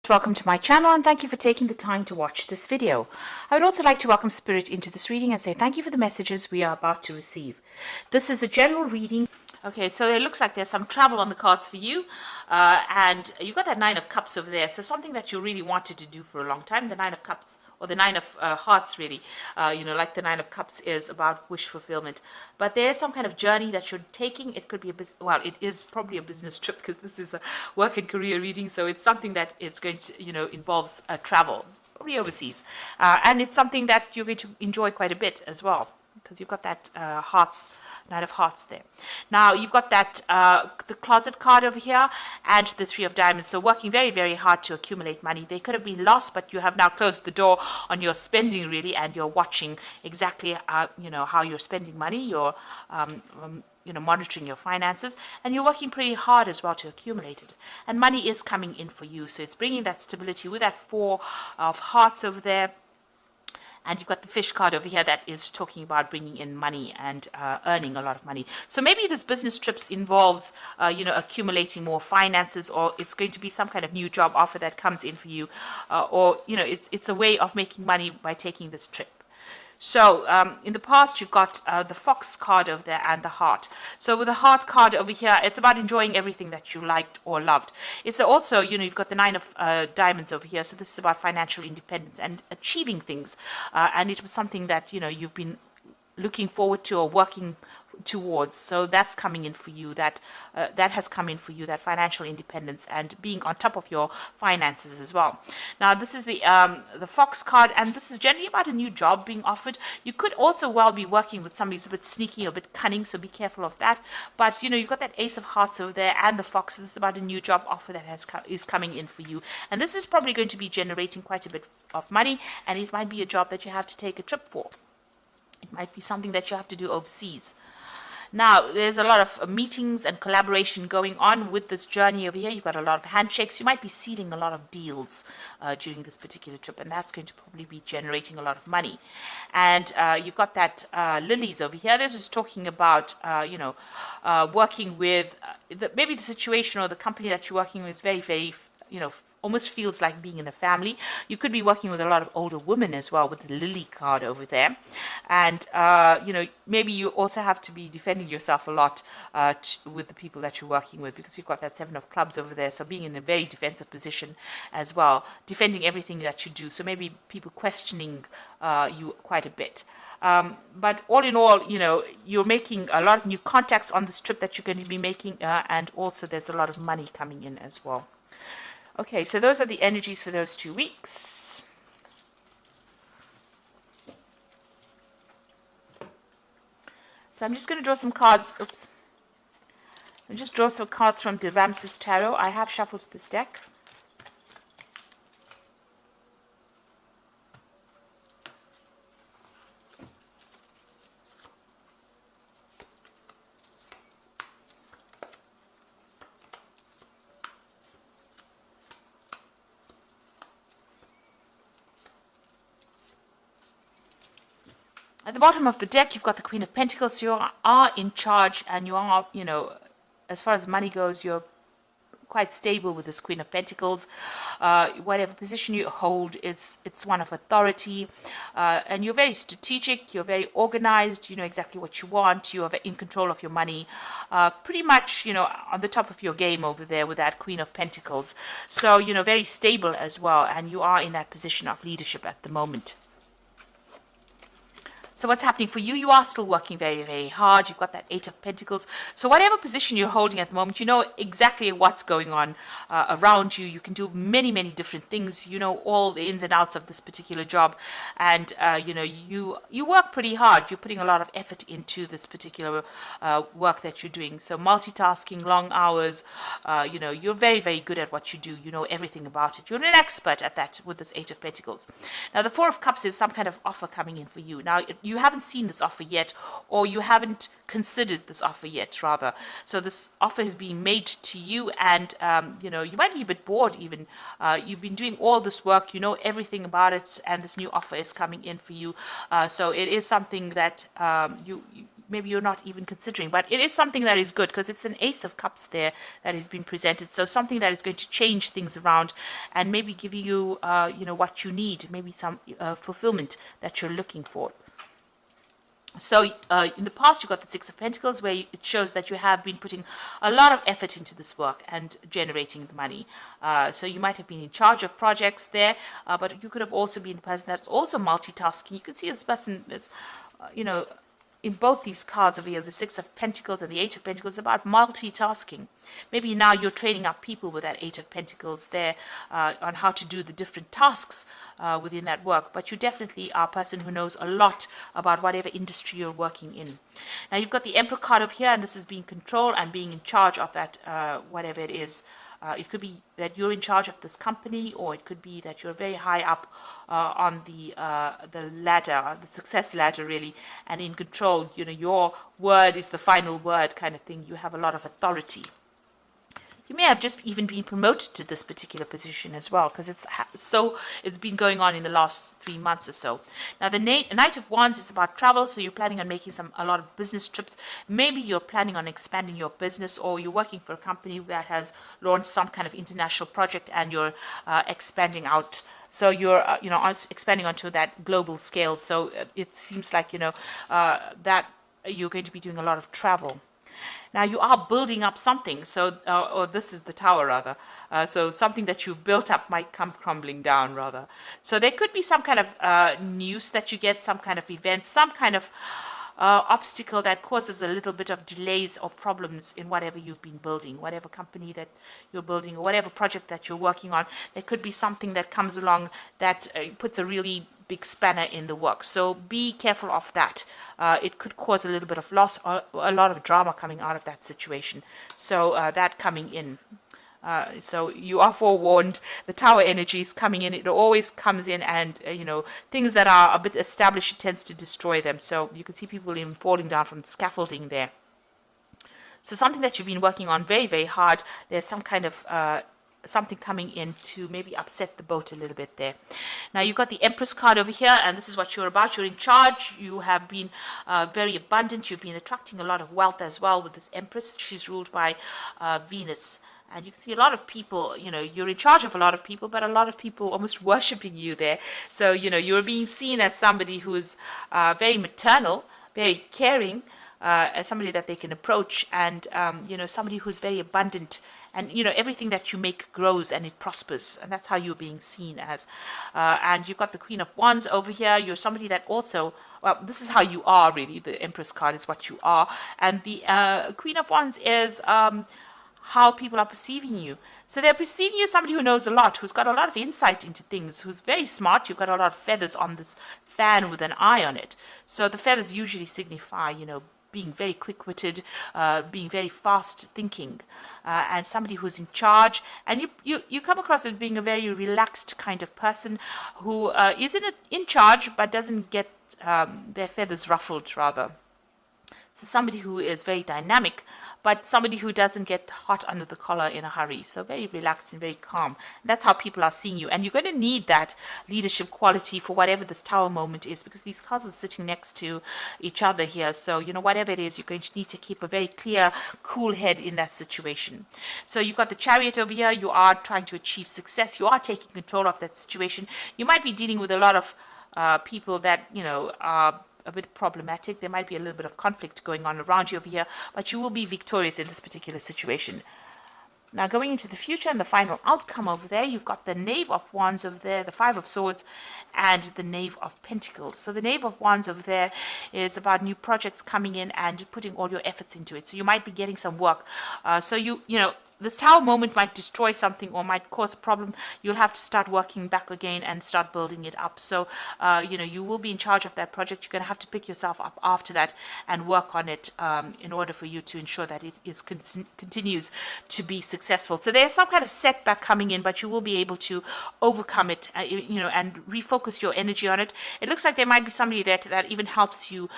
Welcome to my channel and thank you for taking the time to watch this video. I would also like to welcome Spirit into this reading and say thank you for the messages we are about to receive. This is a general reading. Okay, so it looks like there's some travel on the cards for you, and you've got that Nine of Cups over there, so something that you really wanted to do for a long time. The Nine of Cups, or the Nine of Hearts really, like the Nine of Cups is about wish fulfillment. But there's some kind of journey that you're taking. It could be it is probably a business trip because this is a work and career reading, so it's something that it's going to, involves travel, probably overseas. And it's something that you're going to enjoy quite a bit as well, because you've got that Knight of Hearts there. Now you've got that the Closet card over here and the Three of Diamonds. So working very, very hard to accumulate money. They could have been lost, but you have now closed the door on your spending really, and you're watching exactly how you're spending money. You're monitoring your finances, and you're working pretty hard as well to accumulate it. And money is coming in for you, so it's bringing that stability with that Four of Hearts over there. And you've got the Fish card over here that is talking about bringing in money and earning a lot of money. So maybe this business trips involves, accumulating more finances, or it's going to be some kind of new job offer that comes in for you, or it's a way of making money by taking this trip. So in the past, you've got the Fox card over there and the Heart. So with the Heart card over here, it's about enjoying everything that you liked or loved. It's also, you've got the Nine of Diamonds over here. So this is about financial independence and achieving things. And it was something that, you've been looking forward to or working towards. So that's coming in for you. That has come in for you, that financial independence and being on top of your finances as well. Now this is the Fox card, and this is generally about a new job being offered. You could also well be working with somebody who's a bit sneaky or a bit cunning, so be careful of that. But you've got that Ace of Hearts over there and the Fox. So this is about a new job offer that is coming in for you, and this is probably going to be generating quite a bit of money, and it might be a job that you have to take a trip for. It might be something that you have to do overseas. Now, there's a lot of meetings and collaboration going on with this journey over here. You've got a lot of handshakes. You might be sealing a lot of deals during this particular trip, and that's going to probably be generating a lot of money. And you've got that Lilies over here. This is talking about, working with, maybe the situation or the company that you're working with is very, very, almost feels like being in a family. You could be working with a lot of older women as well with the Lily card over there. And, maybe you also have to be defending yourself a lot with the people that you're working with, because you've got that Seven of Clubs over there. So being in a very defensive position as well, defending everything that you do. So maybe people questioning you quite a bit. But all in all, you're making a lot of new contacts on this trip that you're going to be making. And also there's a lot of money coming in as well. Okay, so those are the energies for those 2 weeks. So I'm just going to draw some cards. Oops. I'll just draw some cards from the Ramses Tarot. I have shuffled this deck. At the bottom of the deck, you've got the Queen of Pentacles. You are in charge, and you are, as far as money goes, you're quite stable with this Queen of Pentacles. Whatever position you hold, it's one of authority, and you're very strategic. You're very organized. You know exactly what you want. You are in control of your money. Pretty much, on the top of your game over there with that Queen of Pentacles. So, very stable as well, and you are in that position of leadership at the moment. So what's happening for you? You are still working very, very hard. You've got that Eight of Pentacles. So whatever position you're holding at the moment, you know exactly what's going on around you. You can do many, many different things. You know all the ins and outs of this particular job. And, you work pretty hard. You're putting a lot of effort into this particular work that you're doing. So multitasking, long hours, you're very, very good at what you do. You know everything about it. You're an expert at that with this Eight of Pentacles. Now, the Four of Cups is some kind of offer coming in for you. Now, you haven't seen this offer yet, or you haven't considered this offer yet, rather. So this offer is being made to you, and you might be a bit bored even. You've been doing all this work, you know everything about it, and this new offer is coming in for you. So it is something that maybe you're not even considering. But it is something that is good because it's an Ace of Cups there that has been presented. So something that is going to change things around and maybe give you, what you need, maybe some fulfillment that you're looking for. So in the past, you got the Six of Pentacles, where it shows that you have been putting a lot of effort into this work and generating the money. So you might have been in charge of projects there, but you could have also been the person that's also multitasking. You can see this person is, in both these cards over here, the Six of Pentacles and the Eight of Pentacles, about multitasking. Maybe now you're training up people with that Eight of Pentacles there on how to do the different tasks within that work. But you definitely are a person who knows a lot about whatever industry you're working in. Now you've got the Emperor card over here, and this is being control and being in charge of that, whatever it is. It could be that you're in charge of this company, or it could be that you're very high up on the ladder, the success ladder, really, and in control. Your word is the final word, kind of thing. You have a lot of authority. You may have just even been promoted to this particular position as well, because it's been going on in the last 3 months or so. Now, the Knight of Wands is about travel, so you're planning on making a lot of business trips. Maybe you're planning on expanding your business, or you're working for a company that has launched some kind of international project, and you're expanding out. So you're, expanding onto that global scale. So it seems like, that you're going to be doing a lot of travel. Now you are building up something, so or this is the Tower rather. So something that you've built up might come crumbling down rather. So there could be some kind of news that you get, some kind of event, some kind of obstacle that causes a little bit of delays or problems in whatever you've been building, whatever company that you're building, or whatever project that you're working on. There could be something that comes along that puts a really big spanner in the work. So be careful of that. It could cause a little bit of loss or a lot of drama coming out of that situation. So that coming in. So you are forewarned. The Tower energy is coming in. It always comes in, and things that are a bit established, it tends to destroy them. So you can see people even falling down from the scaffolding there. So something that you've been working on very, very hard. There's some kind of something coming in to maybe upset the boat a little bit there. Now you've got the Empress card over here, and this is what you're about. You're in charge. You have been very abundant. You've been attracting a lot of wealth as well with this Empress. She's ruled by Venus. And you can see a lot of people, you're in charge of a lot of people, but a lot of people almost worshipping you there. So, you're being seen as somebody who is very maternal, very caring, as somebody that they can approach, and, somebody who's very abundant. And, everything that you make grows and it prospers. And that's how you're being seen as. And you've got the Queen of Wands over here. You're somebody that also, well, this is how you are, really. The Empress card is what you are. And the Queen of Wands is how people are perceiving you. So they're perceiving you as somebody who knows a lot, who's got a lot of insight into things, who's very smart. You've got a lot of feathers on this fan with an eye on it. So the feathers usually signify, being very quick-witted, being very fast-thinking, and somebody who's in charge. And you come across as being a very relaxed kind of person who is in charge but doesn't get their feathers ruffled, rather. So somebody who is very dynamic, but somebody who doesn't get hot under the collar in a hurry. So very relaxed and very calm. And that's how people are seeing you. And you're going to need that leadership quality for whatever this Tower moment is, because these cards are sitting next to each other here. So, whatever it is, you're going to need to keep a very clear, cool head in that situation. So you've got the Chariot over here. You are trying to achieve success. You are taking control of that situation. You might be dealing with a lot of people that, are a bit problematic. There might be a little bit of conflict going on around you over here, but you will be victorious in this particular situation. Now going into the future and the final outcome over there, you've got the Knave of Wands over there, the Five of Swords, and the Knave of Pentacles. So the Knave of Wands over there is about new projects coming in and putting all your efforts into it. So you might be getting some work. This Tower moment might destroy something or might cause a problem. You'll have to start working back again and start building it up. So, you will be in charge of that project. You're going to have to pick yourself up after that and work on it in order for you to ensure that it continues to be successful. So there's some kind of setback coming in, but you will be able to overcome it, and refocus your energy on it. It looks like there might be somebody there that even helps you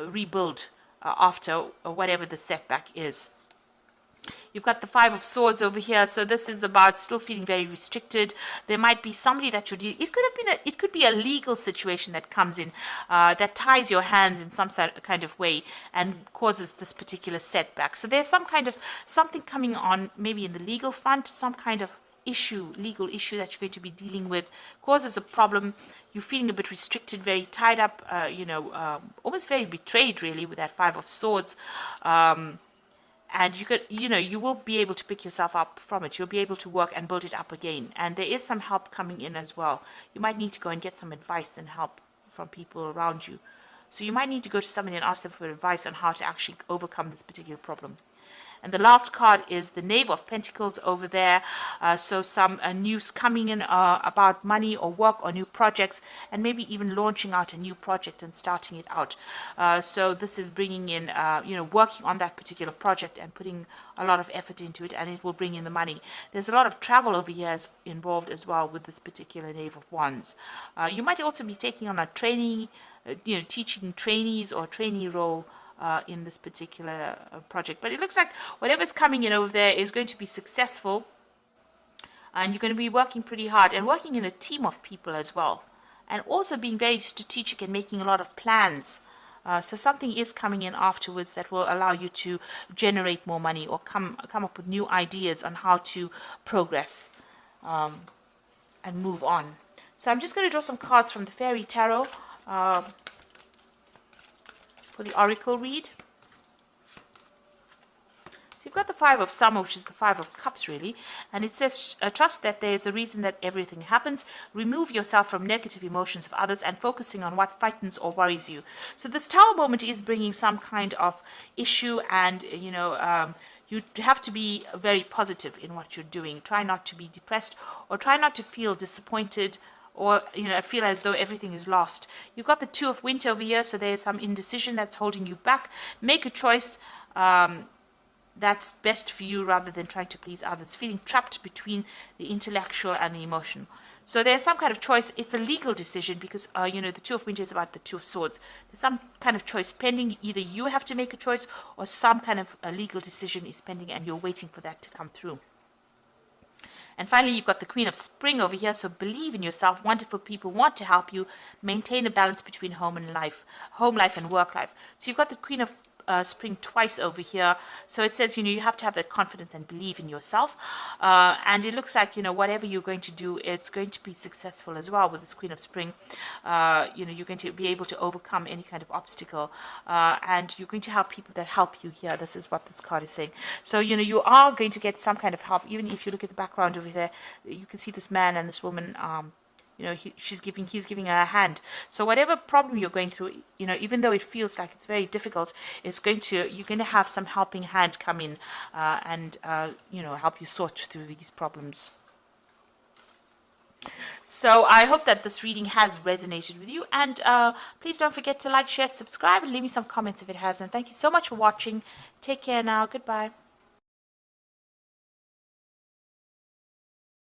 rebuild after whatever the setback is. You've got the Five of Swords over here, so this is about still feeling very restricted. There might be somebody that you're dealing. It could be a legal situation that comes in that ties your hands in some kind of way and causes this particular setback. So there's some kind of something coming on, maybe in the legal front, some kind of legal issue that you're going to be dealing with, causes a problem. You're feeling a bit restricted, very tied up, almost very betrayed, really, with that Five of Swords. And you will be able to pick yourself up from it. You'll be able to work and build it up again. And there is some help coming in as well. You might need to go and get some advice and help from people around you. So you might need to go to somebody and ask them for advice on how to actually overcome this particular problem. And the last card is the Knave of Pentacles over there. So some news coming in about money or work or new projects, and maybe even launching out a new project and starting it out. So this is bringing in, working on that particular project and putting a lot of effort into it, and it will bring in the money. There's a lot of travel over here involved as well with this particular Knave of Wands. You might also be taking on a training, teaching trainees or trainee role in this particular project. But it looks like whatever's coming in over there is going to be successful, and you're going to be working pretty hard and working in a team of people as well, and also being very strategic and making a lot of plans. So something is coming in afterwards that will allow you to generate more money or come up with new ideas on how to progress and move on. So I'm just going to draw some cards from the Fairy Tarot for the Oracle read. So you've got the Five of Summer, which is the Five of Cups, really. And it says, trust that there is a reason that everything happens. Remove yourself from negative emotions of others and focusing on what frightens or worries you. So this Tower moment is bringing some kind of issue, and, you have to be very positive in what you're doing. Try not to be depressed, or try not to feel disappointed, or feel as though everything is lost. You've got the Two of Winter over here, so there's some indecision that's holding you back. Make a choice that's best for you rather than trying to please others. Feeling trapped between the intellectual and the emotional. So there's some kind of choice. It's a legal decision because, the Two of Winter is about the Two of Swords. There's some kind of choice pending. Either you have to make a choice or some kind of a legal decision is pending and you're waiting for that to come through. And finally, you've got the Queen of Spring over here. So believe in yourself. Wonderful people want to help you maintain a balance between home life and work life. So you've got the Queen of Spring twice over here. So it says, you have to have that confidence and believe in yourself. And it looks like, whatever you're going to do, it's going to be successful as well with this Queen of Spring. You're going to be able to overcome any kind of obstacle. And you're going to help people that help you here. This is what this card is saying. So, you are going to get some kind of help. Even if you look at the background over there, you can see this man and this woman, he's giving her a hand. So whatever problem you're going through, even though it feels like it's very difficult, you're going to have some helping hand come in and help you sort through these problems. So I hope that this reading has resonated with you, and please don't forget to like, share, subscribe, and leave me some comments if it has. And thank you so much for watching. Take care now. Goodbye.